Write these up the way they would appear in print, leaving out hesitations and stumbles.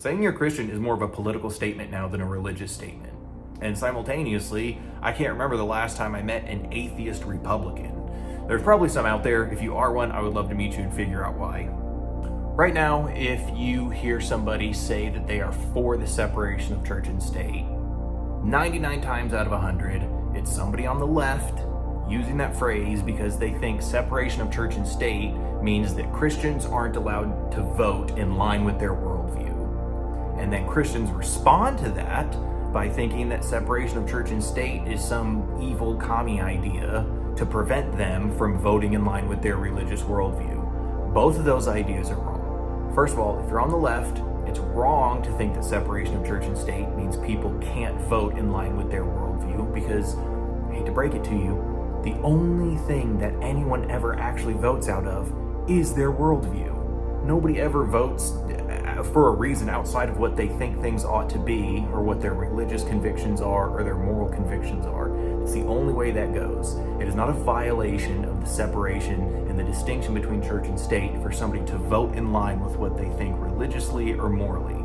Saying you're a Christian is more of a political statement now than a religious statement. And simultaneously, I can't remember the last time I met an atheist Republican. There's probably some out there. If you are one, I would love to meet you and figure out why. Right now, if you hear somebody say that they are for the separation of church and state, 99 times out of 100, it's somebody on the left using that phrase because they think separation of church and state means that Christians aren't allowed to vote in line with their worldview. And then Christians respond to that by thinking that separation of church and state is some evil commie idea to prevent them from voting in line with their religious worldview. Both of those ideas are wrong. First of all, if you're on the left, it's wrong to think that separation of church and state means people can't vote in line with their worldview because, I hate to break it to you, the only thing that anyone ever actually votes out of is their worldview. Nobody ever votes for a reason outside of what they think things ought to be or what their religious convictions are or their moral convictions are. It's the only way that goes. It is not a violation of the separation and the distinction between church and state for somebody to vote in line with what they think religiously or morally.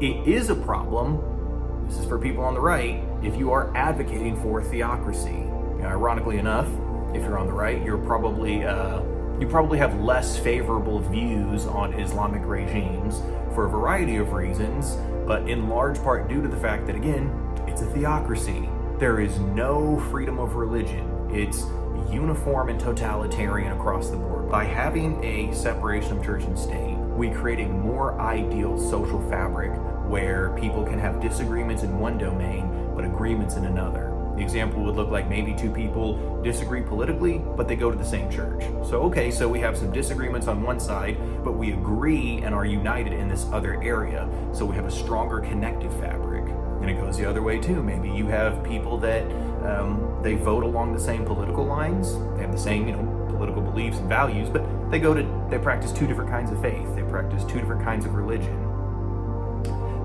It is a problem, this is for people on the right, if you are advocating for theocracy. Ironically enough, if you're on the right, you probably have less favorable views on Islamic regimes for a variety of reasons, but in large part due to the fact that, again, it's a theocracy. There is no freedom of religion. It's uniform and totalitarian across the board. By having a separation of church and state, we create a more ideal social fabric where people can have disagreements in one domain, but agreements in another. The example would look like maybe two people disagree politically, but they go to the same church. So we have some disagreements on one side, but we agree and are united in this other area. So we have a stronger connective fabric. And it goes the other way too. Maybe you have people that they vote along the same political lines. They have the same, political beliefs and values, but they practice two different kinds of faith. They practice two different kinds of religion.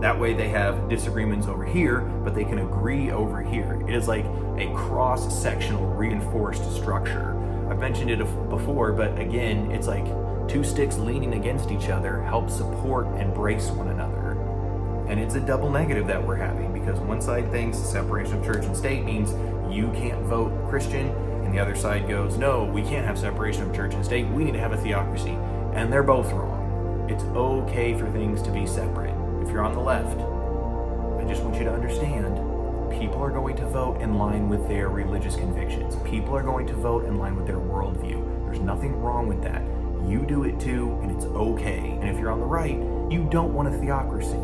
That way they have disagreements over here, but they can agree over here. It is like a cross-sectional reinforced structure. I've mentioned it before, but again, it's like two sticks leaning against each other help support and brace one another. And it's a double negative that we're having because one side thinks separation of church and state means you can't vote Christian, and the other side goes, no, we can't have separation of church and state, we need to have a theocracy. And they're both wrong. It's okay for things to be separate. If you're on the left, I just want you to understand, people are going to vote in line with their religious convictions. People are going to vote in line with their worldview. There's nothing wrong with that. You do it too, and it's okay. And if you're on the right, you don't want a theocracy.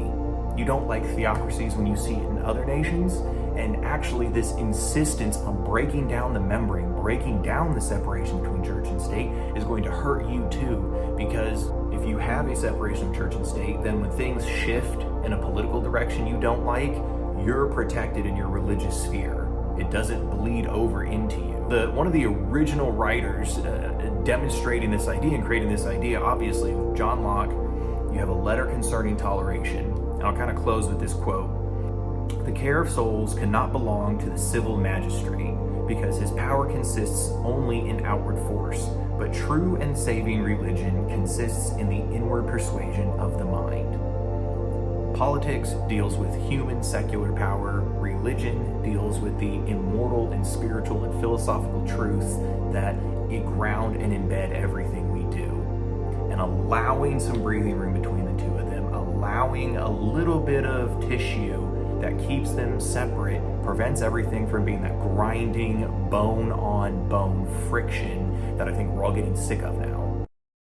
You don't like theocracies when you see it in other nations, and actually this insistence on breaking down the membrane, breaking down the separation between church and state is going to hurt you too, because if you have a separation of church and state, then when things shift in a political direction you don't like, you're protected in your religious sphere. It doesn't bleed over into you. One of the original writers demonstrating this idea and creating this idea, obviously, John Locke, you have a letter concerning toleration. And I'll kind of close with this quote. The care of souls cannot belong to the civil magistrate, because his power consists only in outward force, but true and saving religion consists in the inward persuasion of the mind. Politics deals with human secular power. Religion deals with the immortal and spiritual and philosophical truths that ground and embed everything we do. And allowing some breathing room between the two of them, allowing a little bit of tissue that keeps them separate, prevents everything from being that grinding bone on bone friction that I think we're all getting sick of now.